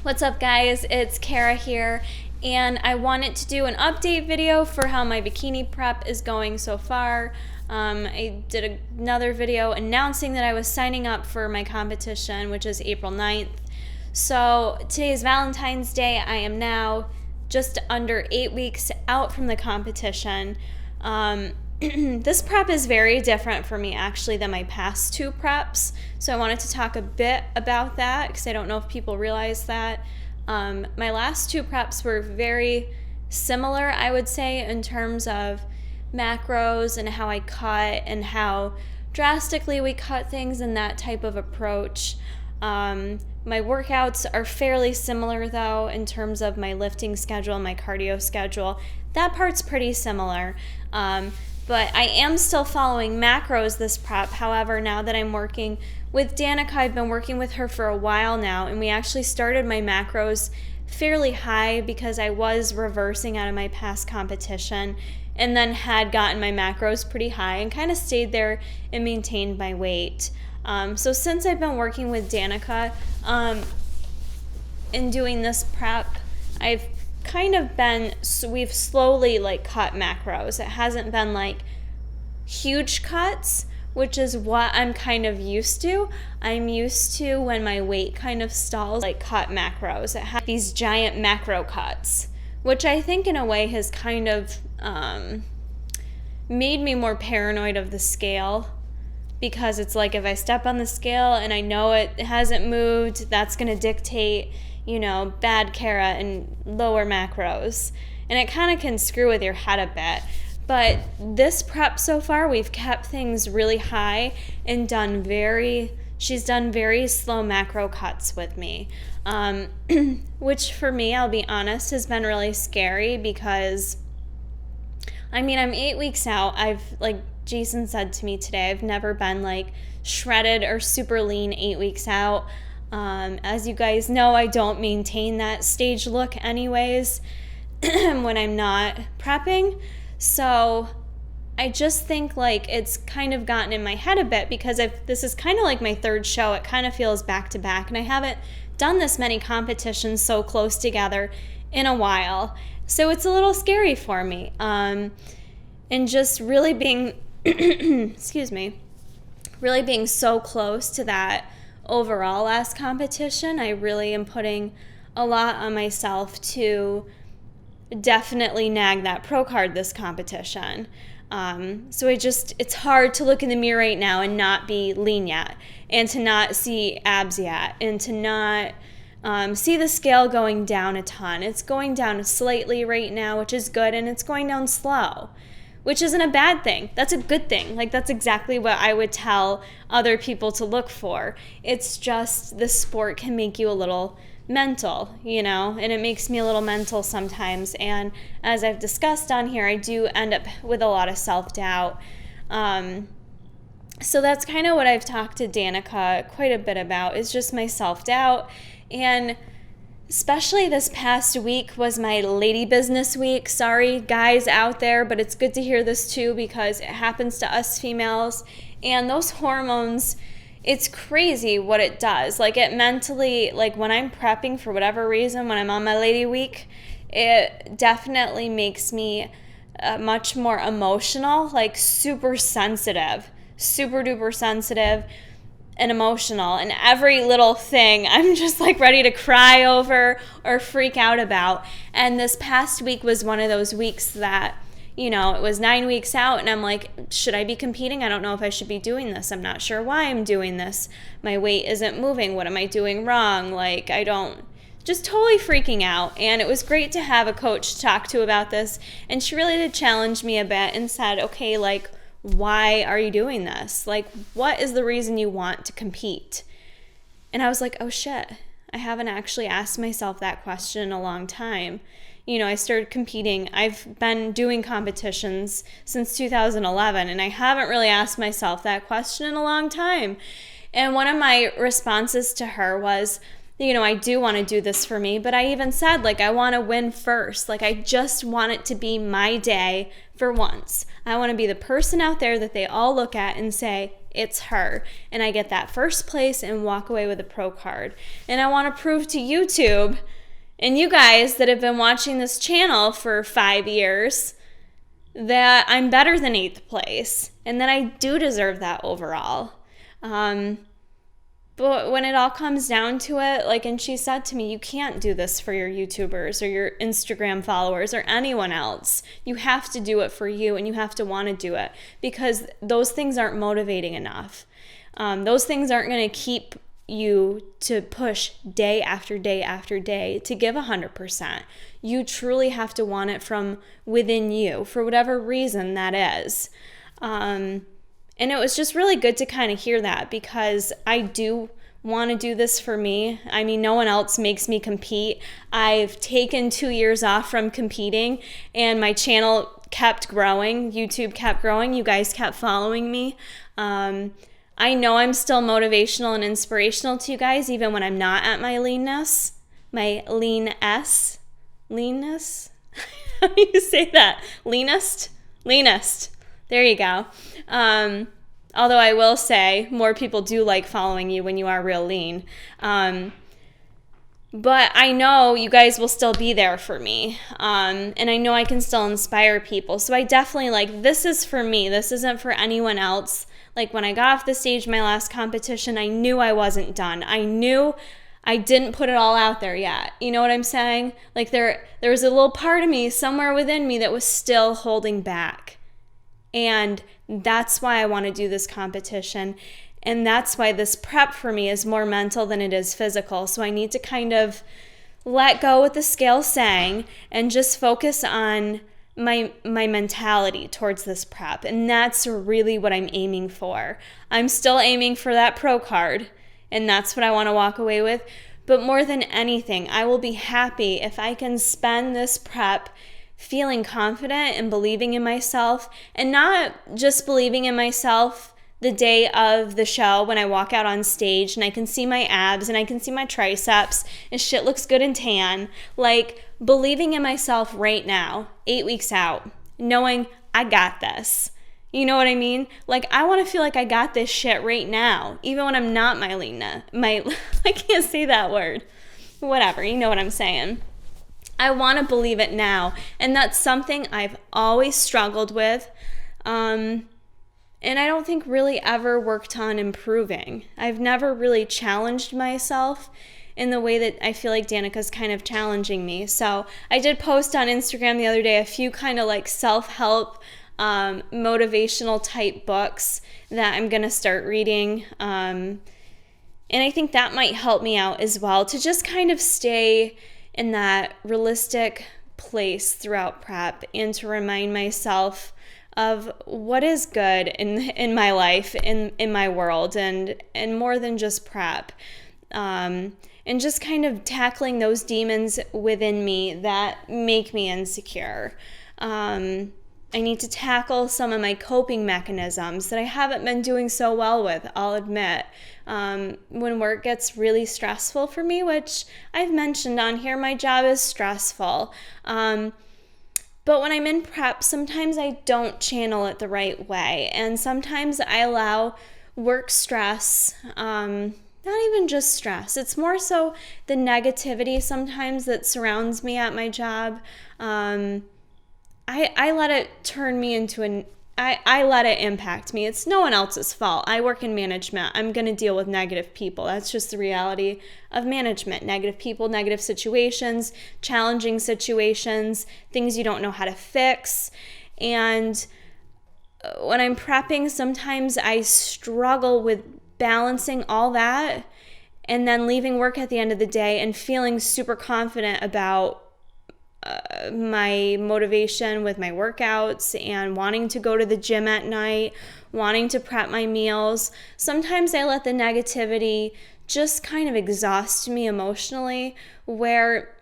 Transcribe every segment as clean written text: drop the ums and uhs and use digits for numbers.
What's up, guys? It's Kara here, and I wanted to do an update video for how my bikini prep is going so far. I did another video announcing that I was signing up for my competition, which is April 9th. So today is Valentine's Day. I am now just under 8 weeks out from the competition. This prep is very different for me actually than my past two preps, so I wanted to talk a bit about that because I don't know if people realize that. My last two preps were very similar, I would say, in terms of macros and how I cut and how drastically we cut things and that type of approach. My workouts are fairly similar though in terms of my lifting schedule, my cardio schedule. That part's pretty similar. But I am still following macros this prep. However, now that I'm working with Danica, I've been working with her for a while now, and we actually started my macros fairly high because I was reversing out of my past competition and then had gotten my macros pretty high and kind of stayed there and maintained my weight. So since I've been working with Danica and doing this prep, I've kind of been, we've slowly cut macros. It hasn't been huge cuts, which is what I'm kind of used to. I'm used to when my weight kind of stalls, cut macros. It has these giant macro cuts, which I think in a way has kind of made me more paranoid of the scale, because it's if I step on the scale and I know it hasn't moved, that's going to dictate bad Kara and lower macros. And it kind of can screw with your head a bit. But this prep so far, we've kept things really high and she's done very slow macro cuts with me. Which for me, I'll be honest, has been really scary because, I'm 8 weeks out. Like Jason said to me today, I've never been shredded or super lean 8 weeks out. As you guys know, I don't maintain that stage look anyways when I'm not prepping. So I just think it's kind of gotten in my head a bit because this is kind of my third show. It kind of feels back to back, and I haven't done this many competitions so close together in a while. So it's a little scary for me. And just really being, excuse me, really being so close to that overall last competition, I really am putting a lot on myself to definitely nag that pro card this competition. So it's hard to look in the mirror right now and not be lean yet, and to not see abs yet, and to not see the scale going down a ton. It's going down slightly right now, which is good, and it's going down slow, which isn't a bad thing. That's a good thing. That's exactly what I would tell other people to look for. It's just the sport can make you a little mental, and it makes me a little mental sometimes. And as I've discussed on here, I do end up with a lot of self-doubt. So that's kind of what I've talked to Danica quite a bit about, is just my self-doubt. And especially this past week was my lady business week. Sorry, guys out there, but it's good to hear this too because it happens to us females. And those hormones, it's crazy what it does. It mentally, when I'm prepping for whatever reason, when I'm on my lady week, it definitely makes me much more emotional, super sensitive, super duper sensitive and emotional, and every little thing I'm just ready to cry over or freak out about. And this past week was one of those weeks that, it was 9 weeks out, and I'm should I be competing? I don't know if I should be doing this. I'm not sure why I'm doing this. My weight isn't moving. What am I doing wrong? Just totally freaking out. And it was great to have a coach to talk to about this, and she really did challenge me a bit and said, okay, why are you doing this? What is the reason you want to compete? And I was oh shit, I haven't actually asked myself that question in a long time. I started competing. I've been doing competitions since 2011, and I haven't really asked myself that question in a long time. And one of my responses to her was, I do want to do this for me, but I even said, like, I want to win first. Like, I just want it to be my day for once. I want to be the person out there that they all look at and say, it's her. And I get that first place and walk away with a pro card. And I want to prove to YouTube and you guys that have been watching this channel for 5 years that I'm better than 8th place and that I do deserve that overall. But when it all comes down to it, like, and she said to me, you can't do this for your YouTubers or your Instagram followers or anyone else. You have to do it for you, and you have to want to do it, because those things aren't motivating enough. Those things aren't going to keep you to push day after day after day to give 100%. You truly have to want it from within you for whatever reason that is. And it was just really good to kind of hear that, because I do want to do this for me. I mean, no one else makes me compete. I've taken 2 years off from competing, and my channel kept growing. YouTube kept growing. You guys kept following me. I know I'm still motivational and inspirational to you guys, even when I'm not at my leanness. My leanness? How do you say that? Leanest? There you go. Although I will say more people do like following you when you are real lean. But I know you guys will still be there for me. And I know I can still inspire people. So I definitely, like, this is for me. This isn't for anyone else. Like, when I got off the stage my last competition, I knew I wasn't done. I knew I didn't put it all out there yet. You know what I'm saying? Like, there was a little part of me somewhere within me that was still holding back. And that's why I want to do this competition. And that's why this prep for me is more mental than it is physical. So I need to kind of let go what the scale saying and just focus on my mentality towards this prep. And that's really what I'm aiming for. I'm still aiming for that pro card, and that's what I want to walk away with. But more than anything, I will be happy if I can spend this prep feeling confident and believing in myself, and not just believing in myself the day of the show when I walk out on stage and I can see my abs and I can see my triceps and shit looks good and tan. Like, believing in myself right now, 8 weeks out, knowing I got this. You know what I mean? Like, I want to feel like I got this shit right now, even when I'm not I can't say that word. Whatever, you know what I'm saying. I want to believe it now, and that's something I've always struggled with, and I don't think really ever worked on improving. I've never really challenged myself in the way that I feel like Danica's kind of challenging me. So I did post on Instagram the other day a few kind of like self-help, motivational type books that I'm going to start reading, and I think that might help me out as well to just kind of stay in that realistic place throughout prep, and to remind myself of what is good in my life, in my world, and more than just prep. And just kind of tackling those demons within me that make me insecure. I need to tackle some of my coping mechanisms that I haven't been doing so well with, I'll admit. When work gets really stressful for me, which I've mentioned on here, my job is stressful. But when I'm in prep, sometimes I don't channel it the right way. And sometimes I allow work stress, not even just stress. It's more so the negativity sometimes that surrounds me at my job. I let it turn me into I let it impact me. It's no one else's fault. I work in management. I'm going to deal with negative people. That's just the reality of management. Negative people, negative situations, challenging situations, things you don't know how to fix. And when I'm prepping, sometimes I struggle with balancing all that and then leaving work at the end of the day and feeling super confident about my motivation with my workouts and wanting to go to the gym at night, wanting to prep my meals. Sometimes I let the negativity just kind of exhaust me emotionally, where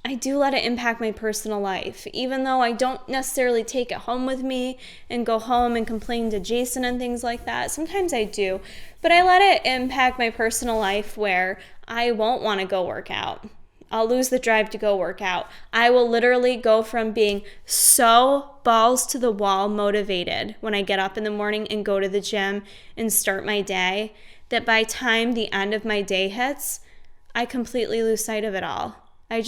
I do let it impact my personal life, even though I don't necessarily take it home with me and go home and complain to Jason and things like that. Sometimes I do, but I let it impact my personal life where I won't want to go work out. I'll lose the drive to go work out. I will literally go from being so balls to the wall motivated when I get up in the morning and go to the gym and start my day, that by time the end of my day hits, I completely lose sight of it all. I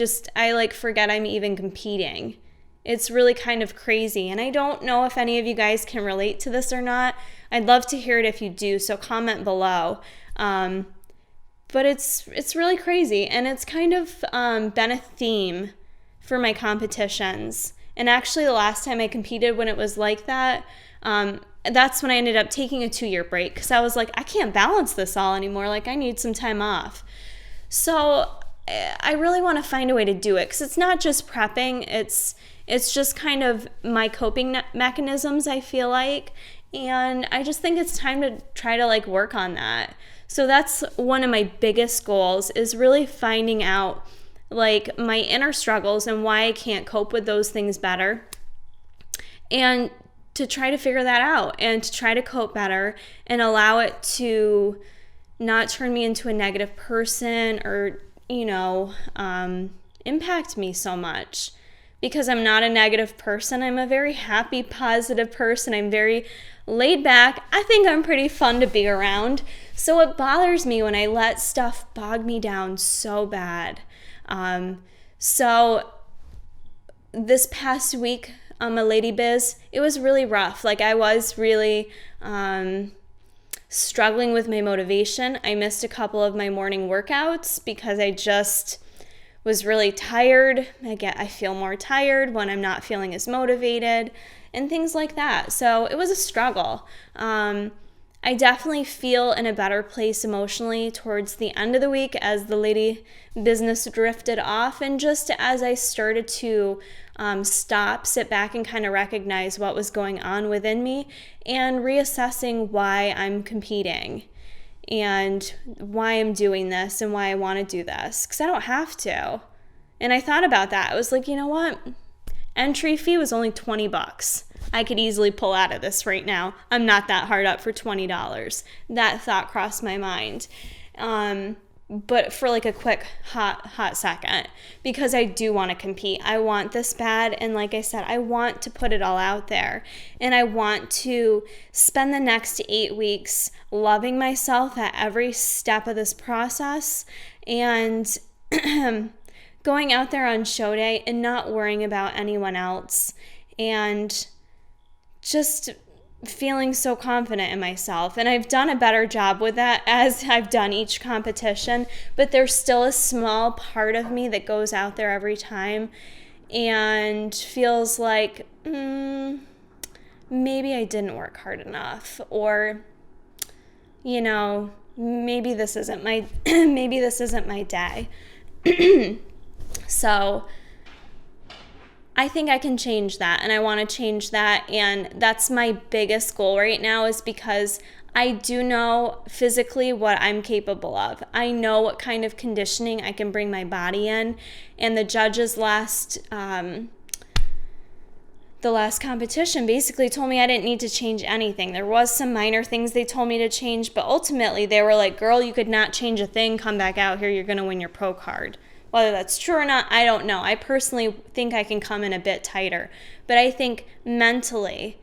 like forget I'm even competing. It's really kind of crazy. And I don't know if any of you guys can relate to this or not. I'd love to hear it if you do, so comment below. But it's really crazy, and it's kind of been a theme for my competitions. And actually, the last time I competed when it was like that, that's when I ended up taking a 2-year break, because I was like, I can't balance this all anymore. Like, I need some time off. So I really want to find a way to do it, because it's not just prepping. It's just kind of my coping mechanisms, I feel like. And I just think it's time to try to like work on that. So that's one of my biggest goals, is really finding out like my inner struggles and why I can't cope with those things better, and to try to figure that out and to try to cope better and allow it to not turn me into a negative person or, impact me so much. Because I'm not a negative person. I'm a very happy, positive person. I'm very laid back. I think I'm pretty fun to be around. So it bothers me when I let stuff bog me down so bad. So this past week on my Lady Biz, it was really rough. Like, I was really struggling with my motivation. I missed a couple of my morning workouts because I just was really tired. I feel more tired when I'm not feeling as motivated and things like that. So it was a struggle. I definitely feel in a better place emotionally towards the end of the week as the lady business drifted off, and just as I started to sit back and kind of recognize what was going on within me and reassessing why I'm competing and why I'm doing this and why I want to do this, because I don't have to. And I thought about that. I was like, you know what? Entry fee was only $20. I could easily pull out of this right now. I'm not that hard up for $20. That thought crossed my mind. But for like a quick hot second, because I do want to compete. I want this bad, and like I said, I want to put it all out there, and I want to spend the next 8 weeks loving myself at every step of this process, and going out there on show day and not worrying about anyone else, and just feeling so confident in myself. And I've done a better job with that as I've done each competition, but there's still a small part of me that goes out there every time and feels like maybe I didn't work hard enough, or maybe this isn't my maybe this isn't my day. So I think I can change that, and I want to change that, and that's my biggest goal right now, is because I do know physically what I'm capable of. I know what kind of conditioning I can bring my body in, and the judges the last competition basically told me I didn't need to change anything. There was some minor things they told me to change, but ultimately they were like, girl, you could not change a thing, come back out here, you're going to win your pro card. Whether that's true or not, I don't know. I personally think I can come in a bit tighter. But I think mentally,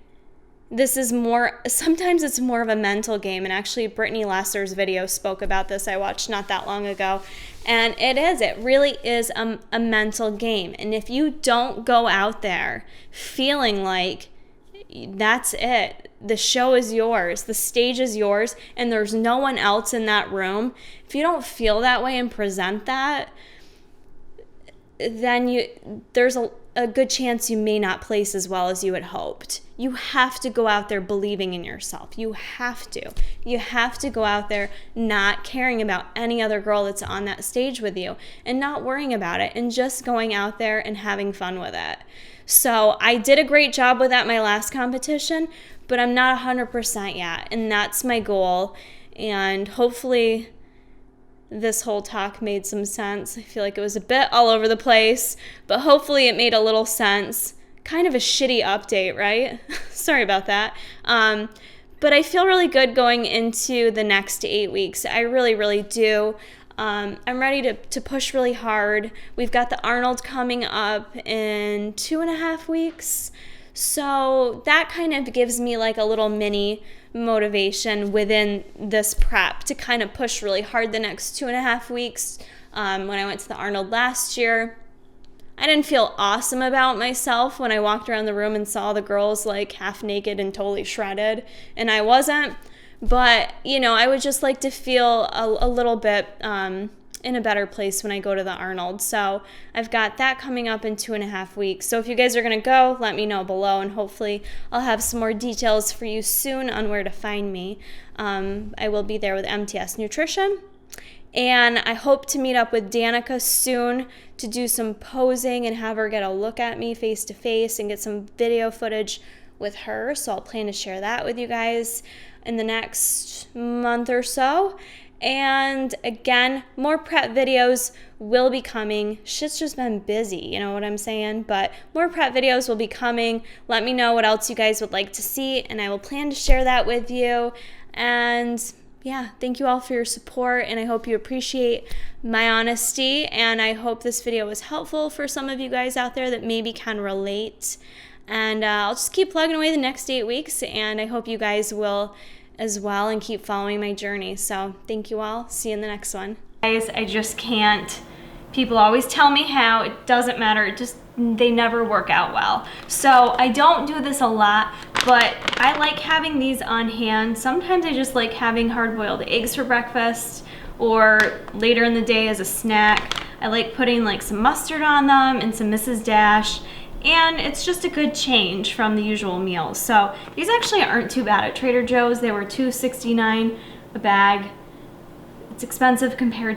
sometimes it's more of a mental game. And actually, Brittany Lesser's video spoke about this. I watched not that long ago. And it really is a mental game. And if you don't go out there feeling like that's it, the show is yours, the stage is yours, and there's no one else in that room, if you don't feel that way and present that, then there's a good chance you may not place as well as you had hoped. You have to go out there believing in yourself. You have to. You have to go out there not caring about any other girl that's on that stage with you and not worrying about it, and just going out there and having fun with it. So I did a great job with that my last competition, but I'm not 100% yet, and that's my goal. And hopefully this whole talk made some sense. I feel like it was a bit all over the place, but hopefully it made a little sense. Kind of a shitty update, right? Sorry about that. But I feel really good going into the next 8 weeks. I really, really do. I'm ready to push really hard. We've got the Arnold coming up in 2.5 weeks. So that kind of gives me like a little mini motivation within this prep to kind of push really hard the next 2.5 weeks. When I went to the Arnold last year, I didn't feel awesome about myself when I walked around the room and saw the girls like half naked and totally shredded, and I wasn't. But, you know, I would just like to feel a little bit in a better place when I go to the Arnold. So I've got that coming up in 2.5 weeks. So if you guys are going to go, let me know below, and hopefully I'll have some more details for you soon on where to find me. I will be there with MTS Nutrition. And I hope to meet up with Danica soon to do some posing and have her get a look at me face to face and get some video footage with her. So I'll plan to share that with you guys in the next month or so. And again, more prep videos will be coming. Shit's just been busy, you know what I'm saying? But more prep videos will be coming. Let me know what else you guys would like to see, and I will plan to share that with you. And yeah, thank you all for your support, and I hope you appreciate my honesty, and I hope this video was helpful for some of you guys out there that maybe can relate. And I'll just keep plugging away the next 8 weeks, and I hope you guys will as well and keep following my journey. So thank you all. See you in the next one. Guys, I just can't. People always tell me how. It doesn't matter. They never work out well. So I don't do this a lot, but I like having these on hand. Sometimes I just like having hard-boiled eggs for breakfast, or later in the day as a snack. I like putting like some mustard on them and some Mrs. Dash, and it's just a good change from the usual meals. So these actually aren't too bad at Trader Joe's. They were $2.69 a bag. It's expensive compared to